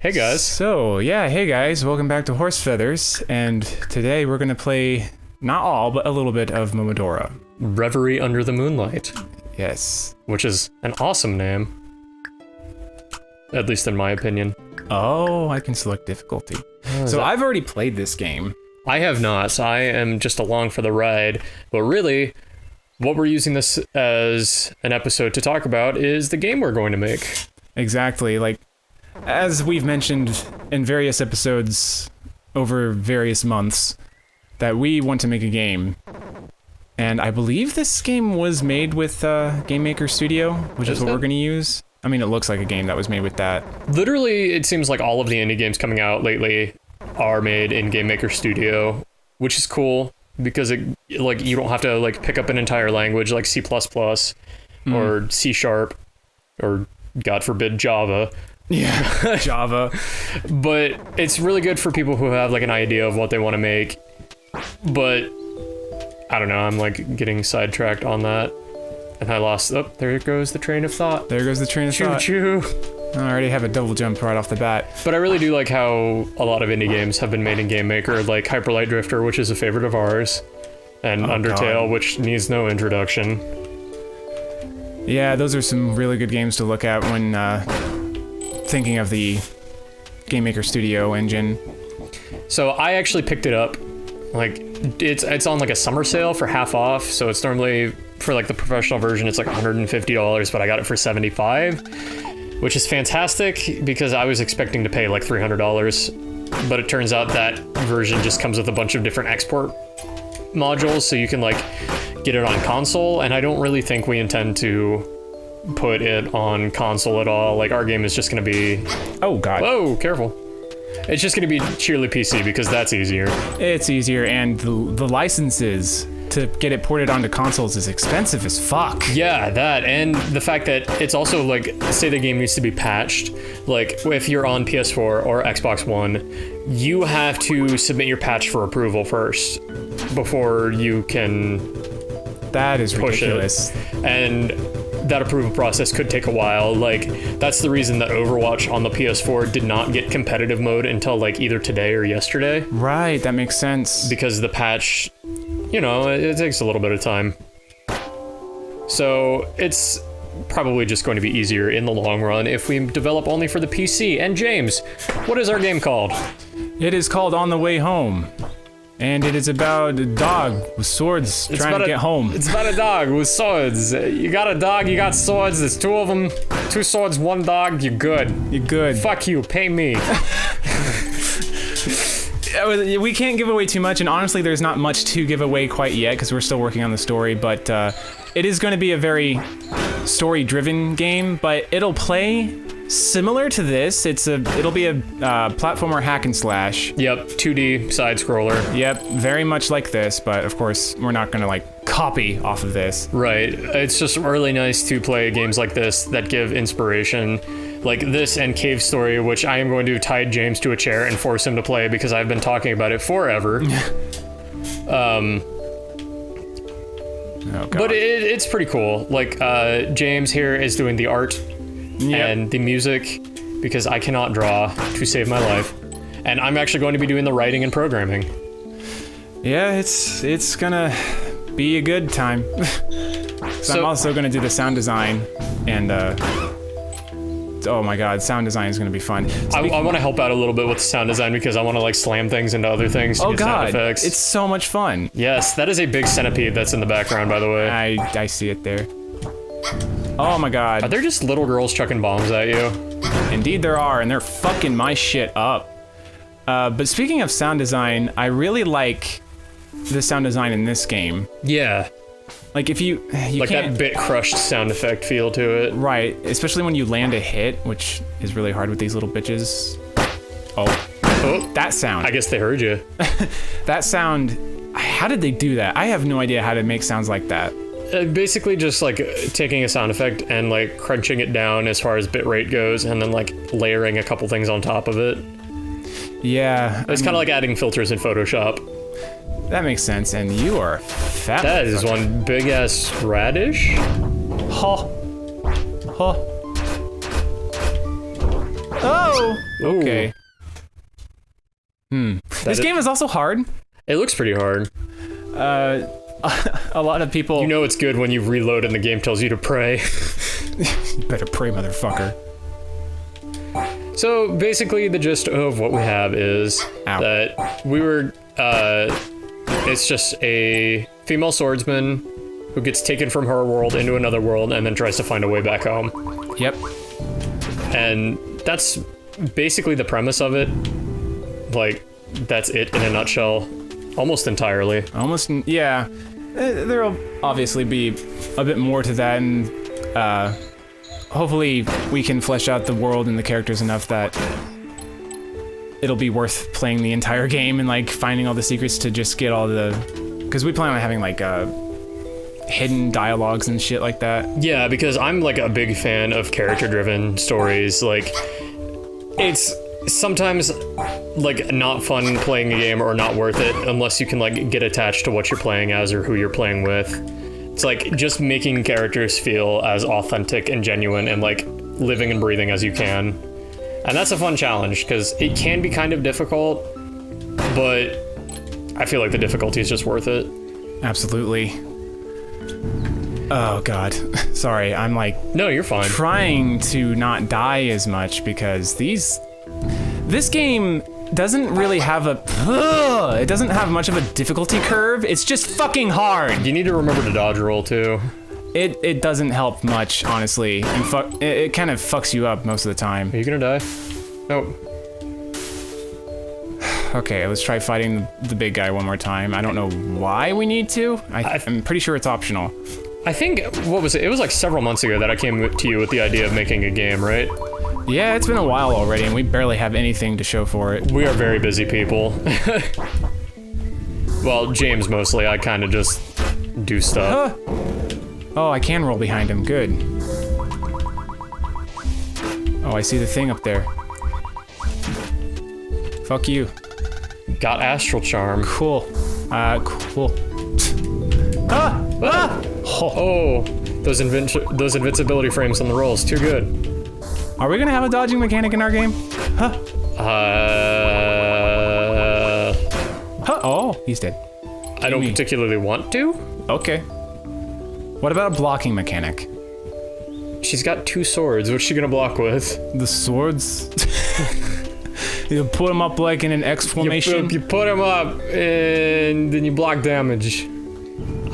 Hey guys. So, yeah, hey guys, welcome back to Horsefeathers, and today we're gonna play, not all, but a little bit of Momodora. Reverie under the Moonlight. Yes. Which is an awesome name. At least in my opinion. Oh, I can select difficulty. So I've already played this game. I have not, so I am just along for the ride. But really, what we're using this as an episode to talk about is the game we're going to make. Exactly, like, as we've mentioned in various episodes over various months, that we want to make a game. And I believe this game was made with Game Maker Studio, which is what we're going to use. I mean, it looks like a game that was made with that. Literally, it seems like all of the indie games coming out lately are made in Game Maker Studio, which is cool because it, like, you don't have to like pick up an entire language like C++ or C# or God forbid Java. Yeah, Java. But it's really good for people who have like an idea of what they want to make. But I don't know, I'm like getting sidetracked on that. And I lost, oh, there goes the train of thought. There goes the train of thought. Choo-choo. I already have a double jump right off the bat. But I really do like how a lot of indie games have been made in Game Maker, like Hyper Light Drifter, which is a favorite of ours, and Undertale, which needs no introduction. Yeah, those are some really good games to look at when thinking of the Game Maker Studio engine. So I actually picked it up, like it's on like a summer sale for half off, so it's normally for like the professional version it's like $150, but I got it for $75, which is fantastic because I was expecting to pay like $300, but it turns out that version just comes with a bunch of different export modules, so you can like get it on console, and I don't really think we intend to put it on console at all. Like, our game is just gonna be... Oh god. Whoa, careful. It's just gonna be sheerly PC because that's easier. It's easier, and the licenses to get it ported onto consoles is expensive as fuck. Yeah, that, and the fact that it's also like, say the game needs to be patched, like if you're on PS4 or Xbox One, you have to submit your patch for approval first before you can that is push ridiculous. It. And that approval process could take a while. Like, that's the reason that Overwatch on the PS4 did not get competitive mode until like either today or yesterday. Right, that makes sense. Because the patch, you know, it takes a little bit of time. So it's probably just going to be easier in the long run if we develop only for the PC. And James, what is our game called? It is called On the Way Home. And it is about a dog with swords trying to get home. It's about a dog with swords. You got a dog, you got swords, there's two of them. 2 swords, 1 dog, you're good. You're good. Fuck you, pay me. We can't give away too much, and honestly there's not much to give away quite yet because we're still working on the story, but it is going to be a very story-driven game, but it'll play similar to this. It'll be a platformer hack and slash. Yep, 2D side scroller. Yep, very much like this, but of course we're not gonna like copy off of this. Right, it's just really nice to play games like this that give inspiration, like this and Cave Story, which I am going to tie James to a chair and force him to play because I've been talking about it forever. Oh, but it's pretty cool. Like, James here is doing the art and the music because I cannot draw to save my life. And I'm actually going to be doing the writing and programming. Yeah, it's gonna be a good time. So I'm also gonna do the sound design, and oh my god, sound design is gonna be fun. I want to help out a little bit with the sound design because I want to like slam things into other things to get sound effects. It's so much fun. Yes, that is a big centipede that's in the background, by the way. I see it there. Oh my god. Are there just little girls chucking bombs at you? Indeed there are, and they're fucking my shit up. But speaking of sound design, I really like the sound design in this game. Yeah. Like if you like can't, that bit crushed sound effect feel to it. Right, especially when you land a hit, which is really hard with these little bitches. Oh, that sound. I guess they heard you. That sound, how did they do that? I have no idea how to make sounds like that. Basically just like taking a sound effect and like crunching it down as far as bitrate goes and then like layering a couple things on top of it. Yeah. It's kind of like adding filters in Photoshop. That makes sense, and you are fat. That is one big ass radish. Ha. Ha. Oh! Okay. This game is also hard. It looks pretty hard. A lot of people... You know it's good when you reload and the game tells you to pray. You better pray, motherfucker. So basically the gist of what we have is that we were, it's just a female swordsman who gets taken from her world into another world and then tries to find a way back home. Yep. And that's basically the premise of it. Like, that's it in a nutshell. Almost entirely. Almost, yeah. There'll obviously be a bit more to that, and hopefully we can flesh out the world and the characters enough that it'll be worth playing the entire game and like finding all the secrets to just get all the... Because we plan on having like hidden dialogues and shit like that. Yeah, because I'm like a big fan of character-driven stories. Like, it's sometimes like not fun playing a game or not worth it unless you can like get attached to what you're playing as or who you're playing with. It's like just making characters feel as authentic and genuine and like living and breathing as you can. And that's a fun challenge because it can be kind of difficult, but I feel like the difficulty is just worth it. Absolutely. Oh god. Sorry, I'm like... No, you're fine. Trying to not die as much because this game doesn't really have it doesn't have much of a difficulty curve. It's just fucking hard. You need to remember to dodge roll too. It doesn't help much, honestly. And it kind of fucks you up most of the time. Are you gonna die? Nope. Okay, let's try fighting the big guy one more time. I don't know why we need to. I'm pretty sure it's optional. I think, what was it? It was like several months ago that I came to you with the idea of making a game, right? Yeah, it's been a while already, and we barely have anything to show for it. We are very busy people. Well, James mostly. I kind of just do stuff. Oh, I can roll behind him. Good. Oh, I see the thing up there. Fuck you. Got Astral Charm. Cool. Cool. Oh, those invincibility frames on the rolls, too good. Are we gonna have a dodging mechanic in our game? Huh? Oh, he's dead. I don't particularly want to. Okay. What about a blocking mechanic? She's got two swords. What's she gonna block with? The swords? You put them up like in an X formation? You put them up, and then you block damage.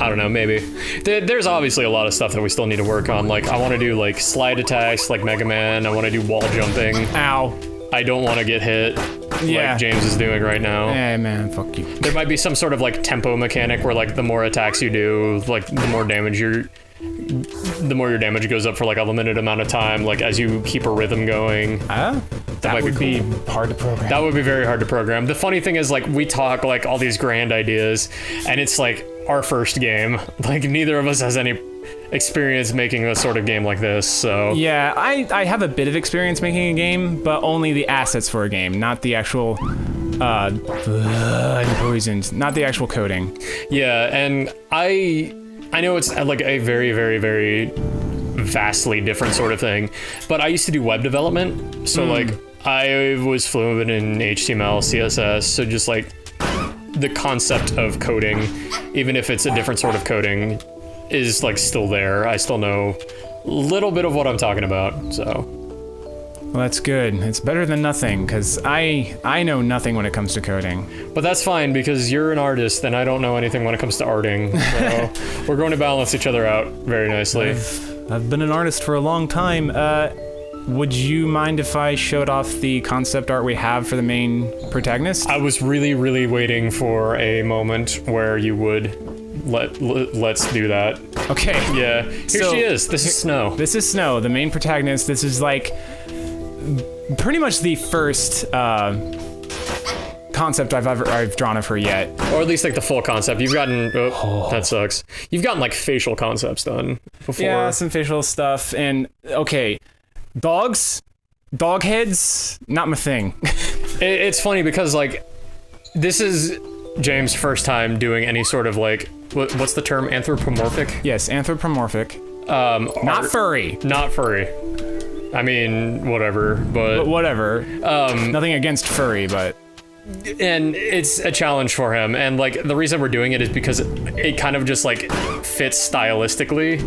I don't know, maybe. There's obviously a lot of stuff that we still need to work on. Like, I want to do, like, slide attacks, like Mega Man. I want to do wall jumping. Ow. I don't want to get hit, like James is doing right now. Hey, man, fuck you. There might be some sort of, like, tempo mechanic where, like, the more attacks you do, like, the more your damage goes up for, like, a limited amount of time, like, as you keep a rhythm going. That would be hard to program. That would be very hard to program. The funny thing is, like, we talk, like, all these grand ideas, and it's, like, our first game. Like, neither of us has any experience making a sort of game like this, so... Yeah, I have a bit of experience making a game, but only the assets for a game, not the actual... I'm poisoned. Not the actual coding. Yeah, and I know it's, like, a very, very, very vastly different sort of thing, but I used to do web development, so, like, I was fluent in HTML, CSS, so just, like, the concept of coding, even if it's a different sort of coding, is like still there. I still know a little bit of what I'm talking about, so. Well, that's good. It's better than nothing, because I know nothing when it comes to coding. But that's fine, because you're an artist, and I don't know anything when it comes to arting, so we're going to balance each other out very nicely. I've been an artist for a long time. Would you mind if I showed off the concept art we have for the main protagonist? I was really, really waiting for a moment where you would let's do that. Okay. Yeah. Here she is. This is Snow. This is Snow, the main protagonist. This is like pretty much the first concept I've drawn of her yet. Or at least like the full concept. You've gotten that sucks. You've gotten like facial concepts done before. Yeah, some facial stuff, and okay. Dog heads, not my thing. It's funny because, like, this is James' first time doing any sort of, like, what's the term? Anthropomorphic? Yes, anthropomorphic. Not furry. Not furry. I mean, whatever, But whatever. Nothing against furry, but and it's a challenge for him. And like the reason we're doing it is because it kind of just like fits stylistically.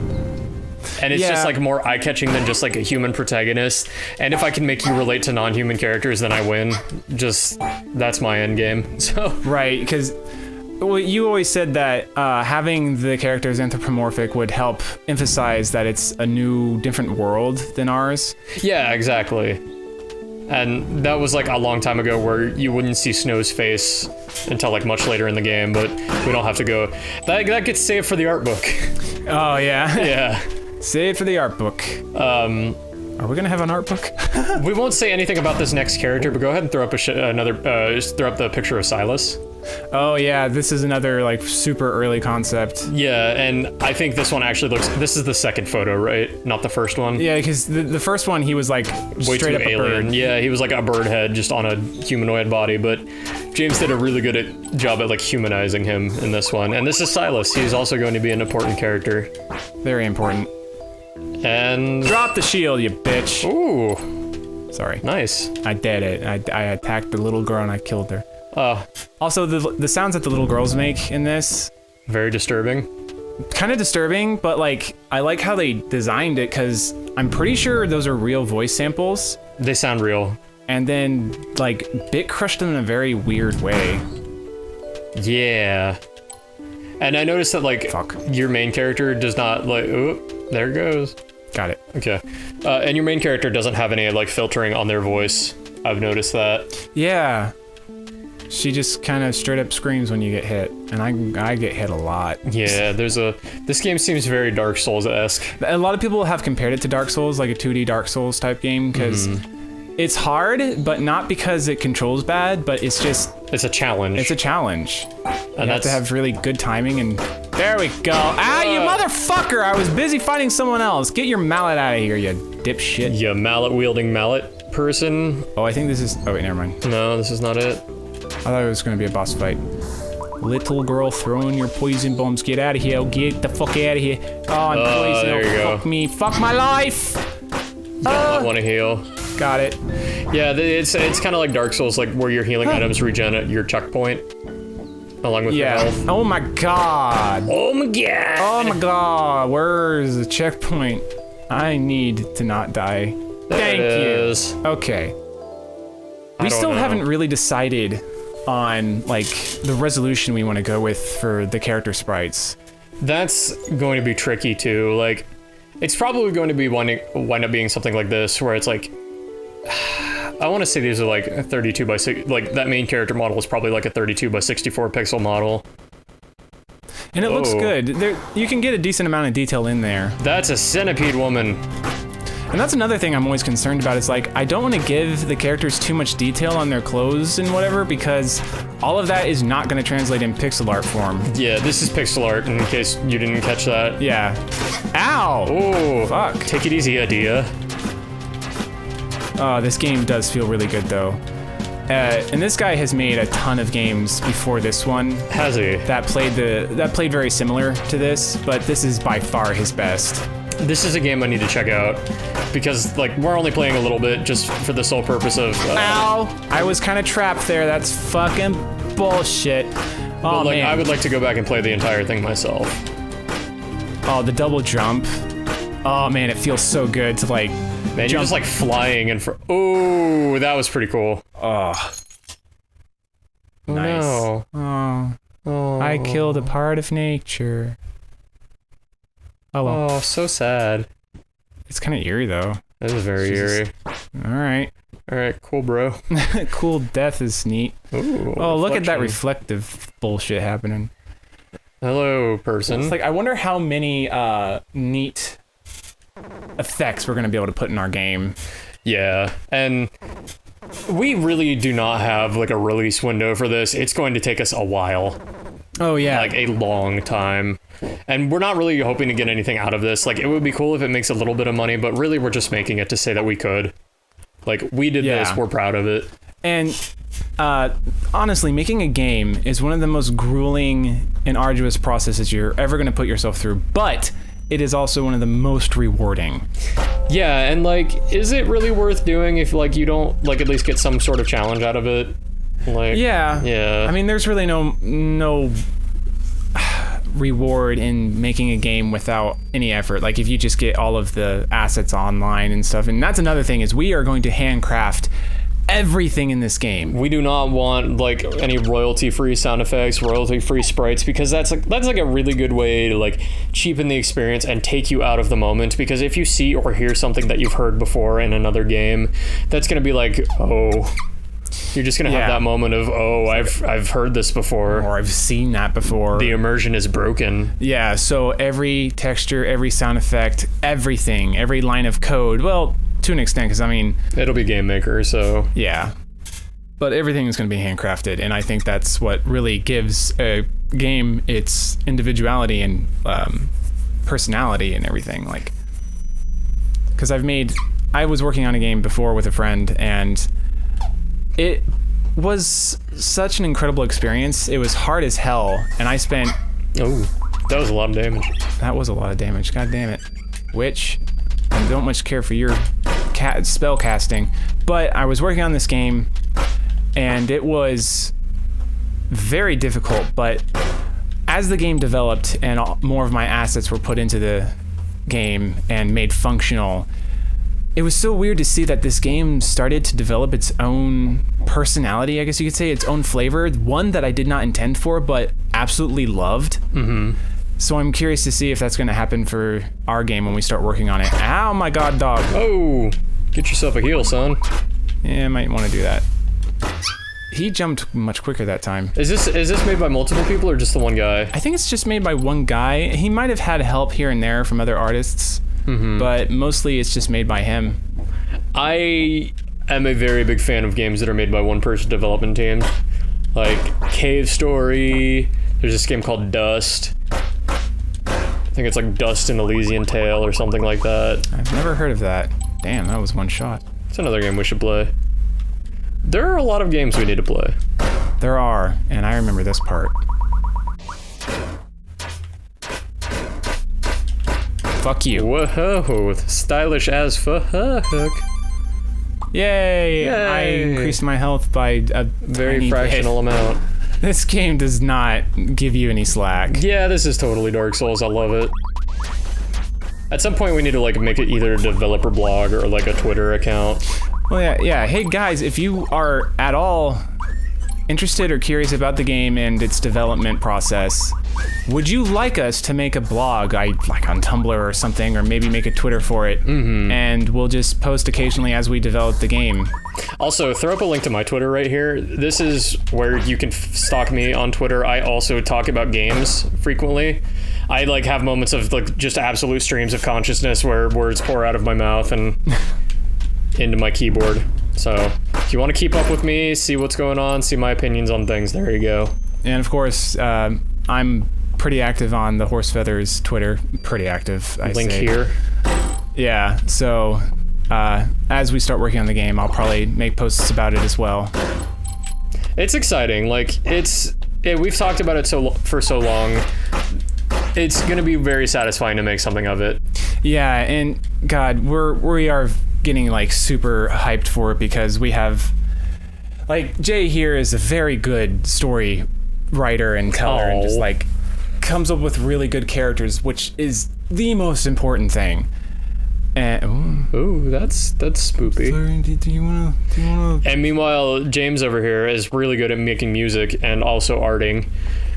And it's just like more eye-catching than just like a human protagonist. And if I can make you relate to non-human characters, then I win. Just, that's my end game. So right, because well, you always said that having the characters anthropomorphic would help emphasize that it's a new, different world than ours. yeah, exactly. And that was like a long time ago where you wouldn't see Snow's face until like much later in the game, but we don't have to go. That gets saved for the art book. Oh yeah. Yeah. Save for the art book. Are we gonna have an art book? We won't say anything about this next character, but go ahead and throw up just throw up the picture of Silas. Oh yeah, this is another like super early concept. Yeah, and I think this one actually looks. This is the second photo, right? Not the first one. Yeah, because the first one he was like Way straight too up a alien. bird. Yeah, he was like a bird head just on a humanoid body, but James did a really good job at like humanizing him in this one. And this is Silas. He's also going to be an important character. Very important. And Drop the shield, you bitch. ooh, Sorry. nice. I did it. I attacked the little girl and I killed her. Oh, Also, the sounds that the little girls make in this, very disturbing. kind of disturbing, but like I like how they designed it because I'm pretty sure those are real voice samples, They sound real. and then like bit crushed them in a very weird way. Yeah. And I noticed that like Fuck. your main character does not like. Oh, there it goes. Got it. Okay. And your main character doesn't have any like filtering on their voice. I've noticed that. Yeah. She just kind of straight up screams when you get hit, and I get hit a lot. Yeah, this game seems very Dark Souls-esque. A lot of people have compared it to Dark Souls, like a 2D Dark Souls type game, because it's hard, but not because it controls bad, but it's just It's a challenge. it's a challenge. and You have to have really good timing, and there we go. Ah, you motherfucker! I was busy fighting someone else. Get your mallet out of here, you dipshit. you mallet-wielding mallet person. Oh, I think this is. Oh wait, never mind. No, this is not it. I thought it was gonna be a boss fight. Little girl throwing your poison bombs. Get out of here. Get the fuck out of here. Oh, I'm poisoned. there you go. Fuck me. Fuck my life. Don't want to heal. Got it. Yeah, it's kind of like Dark Souls, like where your healing items regen at your checkpoint, along with your Yeah. health. Oh my god. Oh my god! Oh my god. Where's the checkpoint? I need to not die. Thank There it you. is. Okay. I We don't still know. haven't really decided on like the resolution we want to go with for the character sprites. That's going to be tricky too. Like, it's probably going to be wind up being something like this, where it's like, I want to say these are like 32 by 6. Like that main character model is probably like a 32 by 64 pixel model. And it looks Oh. good. There, you can get a decent amount of detail in there. That's a centipede woman. And that's another thing I'm always concerned about is like, I don't want to give the characters too much detail on their clothes and whatever, because all of that is not going to translate in pixel art form. Yeah, this is pixel art, in case you didn't catch that. Yeah. Ow! Oh, Fuck. Take it easy, idea. Oh, this game does feel really good though. And this guy has made a ton of games before this one Has he? that played very similar to this, but this is by far his best. This is a game I need to check out, because like we're only playing a little bit just for the sole purpose of. Ow! I was kind of trapped there. That's fucking bullshit. Oh But, like, man. I would like to go back and play the entire thing myself. Oh, the double jump. Oh man, it feels so good to like. Man, you're just like flying and oh, that was pretty cool. Oh. Oh, Nice. no. Oh. Oh. I killed a part of nature. Oh well. Oh, so sad. It's kind of eerie though. That is very Jesus. eerie. All right. All right, cool, bro. Cool death is neat. Ooh, Oh, look at that reflection. reflective bullshit happening. Hello, person. It's like I wonder how many neat effects we're gonna be able to put in our game. Yeah, and we really do not have like a release window for this. It's going to take us a while, Oh yeah. like a long time. And we're not really hoping to get anything out of this. Like, it would be cool if it makes a little bit of money, but really we're just making it to say that we could. Like, we did Yeah. this, we're proud of it. And honestly, making a game is one of the most grueling and arduous processes you're ever going to put yourself through. But it is also one of the most rewarding. Yeah, and like, is it really worth doing if like you don't like at least get some sort of challenge out of it? Like, yeah. I mean, there's really no reward in making a game without any effort. Like if you just get all of the assets online and stuff. And that's another thing, is we are going to handcraft everything in this game. We do not want like any royalty-free sound effects, royalty-free sprites, because that's like a really good way to like cheapen the experience and take you out of the moment. Because if you see or hear something that you've heard before in another game, that's gonna be like, oh, you're just gonna have that moment of, oh, I've heard this before, or I've seen that before. The immersion is broken. Yeah, so every texture, every sound effect, everything, every line of code, well, to an extent, because I mean, it'll be Game Maker, so yeah, but everything is going to be handcrafted, and I think that's what really gives a game its individuality and personality and everything. Like, because I was working on a game before with a friend, and it was such an incredible experience. It was hard as hell, and I spent... Oh, that was a lot of damage. That was a lot of damage, god damn it. Which, I don't much care for your spell casting, but I was working on this game, and it was very difficult, but as the game developed and more of my assets were put into the game and made functional, it was so weird to see that this game started to develop its own personality, I guess you could say, its own flavor, one that I did not intend for, but absolutely loved. Mm-hmm. So I'm curious to see if that's going to happen for our game when we start working on it. Ow, my god, dog. Oh, get yourself a heal, son. Yeah, I might want to do that. He jumped much quicker that time. Is this made by multiple people or just the one guy? I think it's just made by one guy. He might have had help here and there from other artists, but mostly it's just made by him. I am a very big fan of games that are made by one-person development teams. Like Cave Story, there's this game called Dust. I think it's like Dust and Elysian Tale or something like that. I've never heard of that. Damn, that was one shot. It's another game we should play. There are a lot of games we need to play. There are, and I remember this part. Fuck you. Whoa, stylish as fuck. Yay! I increased my health by a very fractional amount. This game does not give you any slack. Yeah, this is totally Dark Souls. I love it. At some point, we need to like make it either a developer blog or like a Twitter account. Well, yeah. Hey guys, if you are at all interested or curious about the game and its development process, would you like us to make a blog, like on Tumblr or something, or maybe make a Twitter for it, and we'll just post occasionally as we develop the game. Also, throw up a link to my Twitter right here. This is where you can stalk me on Twitter. I also talk about games frequently. I like have moments of like just absolute streams of consciousness where words pour out of my mouth and into my keyboard. So if you want to keep up with me, see what's going on, see my opinions on things, there you go. And of course, I'm pretty active on the Horsefeathers Twitter. Pretty active, I Link say. here. Yeah, so as we start working on the game, I'll probably make posts about it as well. It's exciting. Like, we've talked about it for so long. It's going to be very satisfying to make something of it. Yeah, and God, we are getting like super hyped for it because we have, like, Jay here is a very good story writer and teller and just like comes up with really good characters, which is the most important thing. And ooh, that's spoopy. Sorry, do you wanna? And meanwhile, James over here is really good at making music and also arting.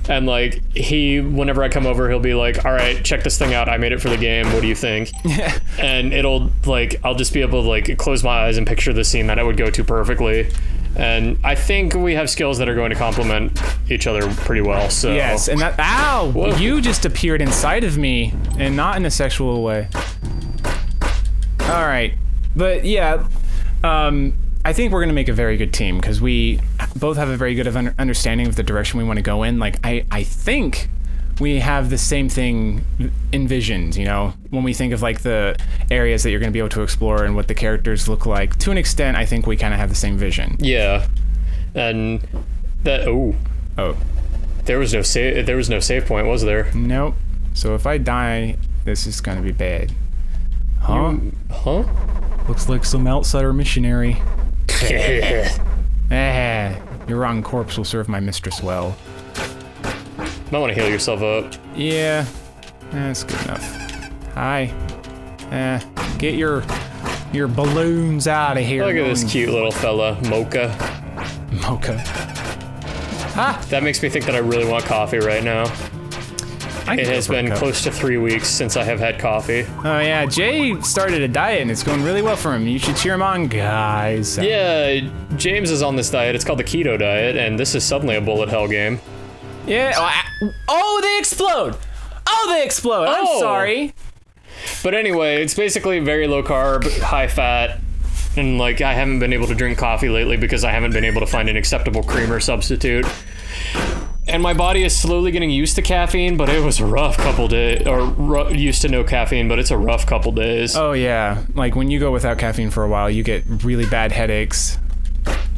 And like whenever I come over, he'll be like, "All right, check this thing out. I made it for the game. What do you think?" And it'll like I'll just be able to like close my eyes and picture the scene that it would go to perfectly. And I think we have skills that are going to complement each other pretty well. So yes, and that ow, whoa. You just appeared inside of me, and not in a sexual way. All right, but yeah, I think we're gonna make a very good team because we both have a very good understanding of the direction we want to go in. Like, I think we have the same thing envisioned, you know, when we think of like the areas that you're gonna be able to explore and what the characters look like. To an extent, I think we kind of have the same vision. Yeah, and that there was no save point, was there? Nope. So if I die This is gonna be bad. Huh? Huh? Looks like some outsider missionary. Your rotten corpse will serve my mistress well. Might want to heal yourself up. Yeah, that's good enough. Hi. Get your balloons out of here. Look at this cute little fella, Mocha. Mocha. Ah! That makes me think that I really want coffee right now. It has been close to 3 weeks since I have had coffee. Oh yeah, Jay started a diet and it's going really well for him. You should cheer him on, guys. Yeah, James is on this diet. It's called the keto diet, and this is suddenly a bullet hell game. Yeah. Oh, they explode! Oh, they explode! I'm sorry. But anyway, it's basically very low carb, high fat, and like I haven't been able to drink coffee lately because I haven't been able to find an acceptable creamer substitute. And my body is slowly getting used to caffeine, but it was a rough couple days, or used to no caffeine, but it's a rough couple days. Oh yeah, like when you go without caffeine for a while, you get really bad headaches.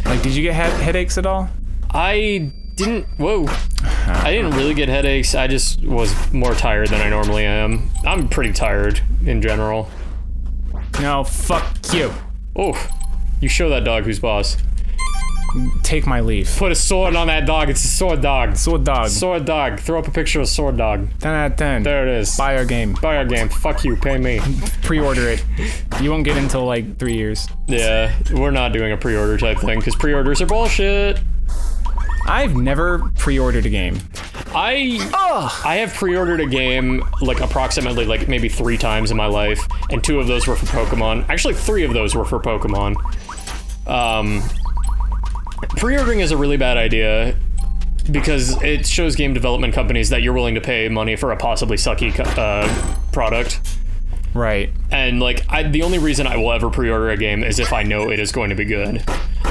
Like, did you get headaches at all? I didn't really get headaches. I just was more tired than I normally am. I'm pretty tired in general. No, fuck you. Oh, you show that dog who's boss. Take my leave. Put a sword on that dog. It's a sword dog. Sword dog. Sword dog. Throw up a picture of sword dog. 10 out of 10. There it is. Buy our game. Buy our game. Fuck you. Pay me. Pre-order it. You won't get it until like 3 years. Yeah, we're not doing a pre-order type thing because pre-orders are bullshit. I've never pre-ordered a game. I have pre-ordered a game like approximately like maybe 3 times in my life, and 2 of those were for Pokemon. Actually, 3 of those were for Pokemon. Pre-ordering is a really bad idea because it shows game development companies that you're willing to pay money for a possibly sucky product. Right. And like, the only reason I will ever pre-order a game is if I know it is going to be good.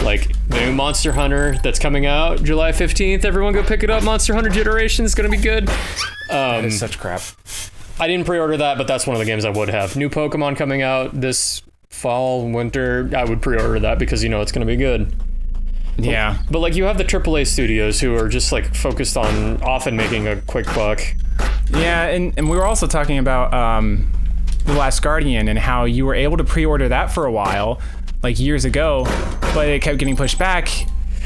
Like the new Monster Hunter that's coming out July 15th. Everyone go pick it up. Monster Hunter Generation is going to be good. That is such crap. I didn't pre-order that, but that's one of the games I would have. New Pokemon coming out this fall, winter. I would pre-order that because you know it's going to be good. Yeah. But like you have the AAA studios who are just like focused on often making a quick buck. Yeah, and we were also talking about The Last Guardian and how you were able to pre-order that for a while, like years ago, but it kept getting pushed back.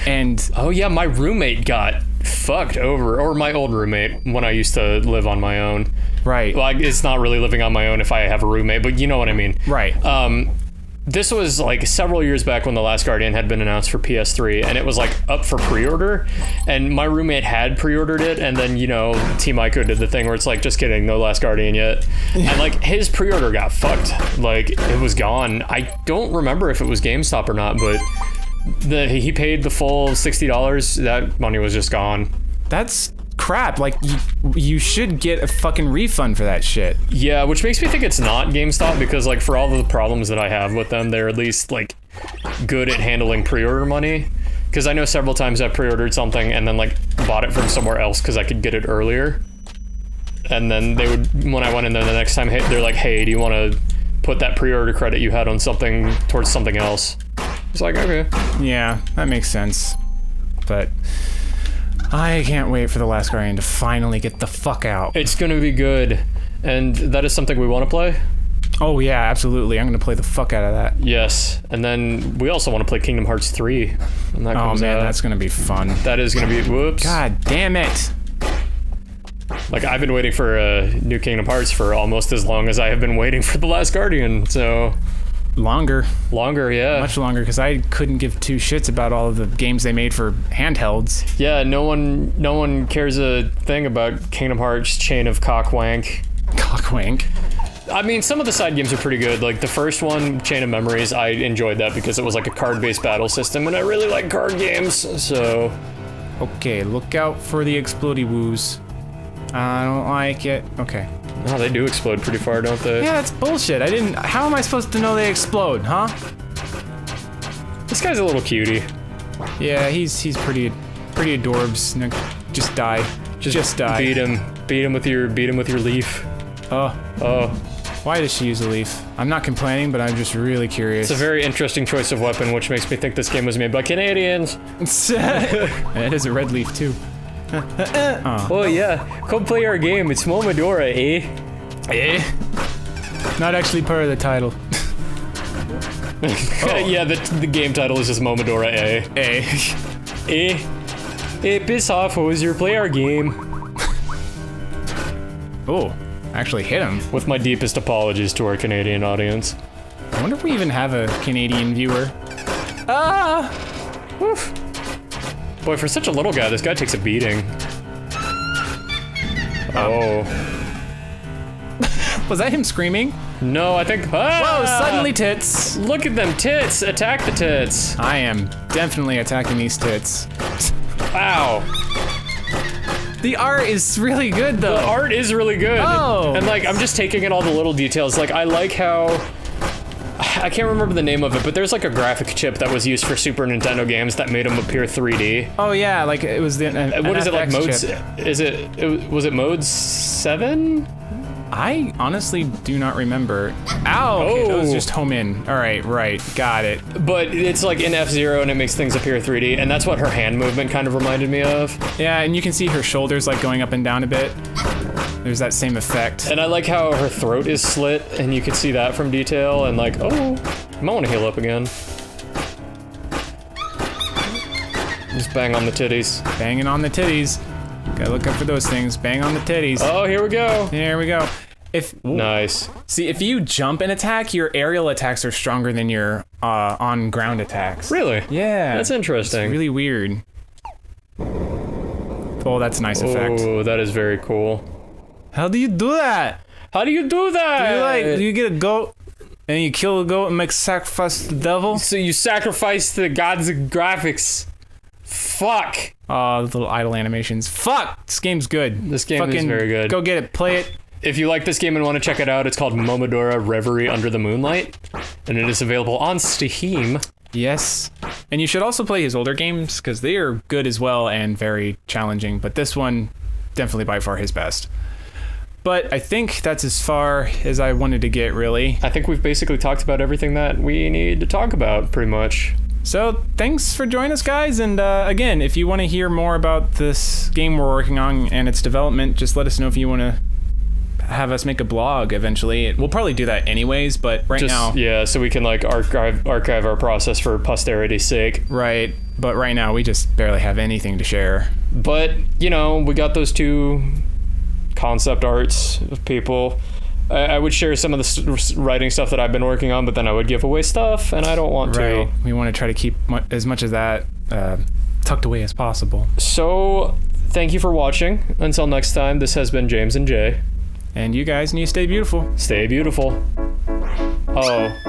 And oh yeah, my roommate got fucked over, or my old roommate when I used to live on my own. Right. Well, it's not really living on my own if I have a roommate, but you know what I mean. Right. This was like several years back when The Last Guardian had been announced for PS3, and it was like up for pre-order, and my roommate had pre-ordered it, and then, you know, Team Ico did the thing where it's like, just kidding, no Last Guardian yet. And like his pre-order got fucked. Like it was gone. I don't remember if it was GameStop or not, but he paid the full $60. That money was just gone. That's crap. Like, you should get a fucking refund for that shit. Yeah, which makes me think it's not GameStop because, like, for all of the problems that I have with them, they're at least, like, good at handling pre-order money. Because I know several times I've pre-ordered something and then, like, bought it from somewhere else because I could get it earlier. And then they would, when I went in there the next time, they're like, hey, do you want to put that pre-order credit you had on something towards something else? It's like, okay. Yeah, that makes sense. But I can't wait for The Last Guardian to finally get the fuck out. It's gonna be good. And that is something we want to play? Oh yeah, absolutely. I'm gonna play the fuck out of that. Yes. And then we also want to play Kingdom Hearts 3. When that comes out. That's gonna be fun. That is gonna be, whoops. God damn it. Like, I've been waiting for a new Kingdom Hearts for almost as long as I have been waiting for The Last Guardian, so... Longer, yeah. Much longer, because I couldn't give 2 shits about all of the games they made for handhelds. Yeah, no one cares a thing about Kingdom Hearts Chain of Cockwank. Cockwank? I mean, some of the side games are pretty good. Like, the first one, Chain of Memories, I enjoyed that because it was like a card-based battle system, and I really like card games, so... Okay, look out for the explodey woos. I don't like it. Okay. Oh, they do explode pretty far, don't they? Yeah, that's bullshit. How am I supposed to know they explode, huh? This guy's a little cutie. Yeah, he's pretty adorbs. No, just die. Just die. Beat him with your leaf. Oh. Oh. Why does she use a leaf? I'm not complaining, but I'm just really curious. It's a very interesting choice of weapon, which makes me think this game was made by Canadians. It is a red leaf too. Oh yeah, come play our game. It's Momodora, eh? Eh? Not actually part of the title. Yeah, the game title is just Momodora A. Piss off, who's your play our game? Oh, actually hit him. With my deepest apologies to our Canadian audience. I wonder if we even have a Canadian viewer. Ah! Woof. Boy, for such a little guy, this guy takes a beating. Oh. Was that him screaming? No, I think. Ah! Whoa, suddenly tits. Look at them tits! Attack the tits! I am definitely attacking these tits. Wow. The art is really good though. The art is really good. Oh. And like, I'm just taking in all the little details. Like, I like how. I can't remember the name of it, but there's like a graphic chip that was used for Super Nintendo games that made them appear 3D. Oh yeah, like it was the. What is it, like modes? Was it mode 7? I honestly do not remember. Ow! Okay, that was just home in. All right, right, got it. But it's like in F-Zero and it makes things appear 3D, and that's what her hand movement kind of reminded me of. Yeah, and you can see her shoulders like going up and down a bit. There's that same effect. And I like how her throat is slit, and you can see that from detail, and like, oh, I might want to heal up again. Just bang on the titties. Banging on the titties. Gotta look up for those things. Bang on the titties. Oh, here we go. There we go. Nice. See, if you jump and attack, your aerial attacks are stronger than your on-ground attacks. Really? Yeah. That's interesting. It's really weird. Oh, that's a nice effect. Oh, that is very cool. How do you do that? How do you do that? Do you get a goat and you kill a goat and make sacrifice to the devil? So you sacrifice the gods of graphics. Fuck. Oh, the little idle animations. Fuck! This game's good. This game is very good. Go get it. Play it. If you like this game and want to check it out, it's called Momodora Reverie Under the Moonlight, and it is available on Steam. Yes. And you should also play his older games, because they are good as well and very challenging, but this one, definitely by far his best. But I think that's as far as I wanted to get, really. I think we've basically talked about everything that we need to talk about, pretty much. So, thanks for joining us, guys, and again, if you want to hear more about this game we're working on and its development, just let us know if you want to have us make a blog eventually. We'll probably do that anyways, but now... Yeah, so we can, like, archive our process for posterity's sake. Right, but right now we just barely have anything to share. But, you know, we got those 2 concept arts of people. I would share some of the writing stuff that I've been working on, but then I would give away stuff, and I don't want to. We want to try to keep as much of that tucked away as possible. So, thank you for watching. Until next time, this has been James and Jay. And you guys need to stay beautiful. Stay beautiful. Oh.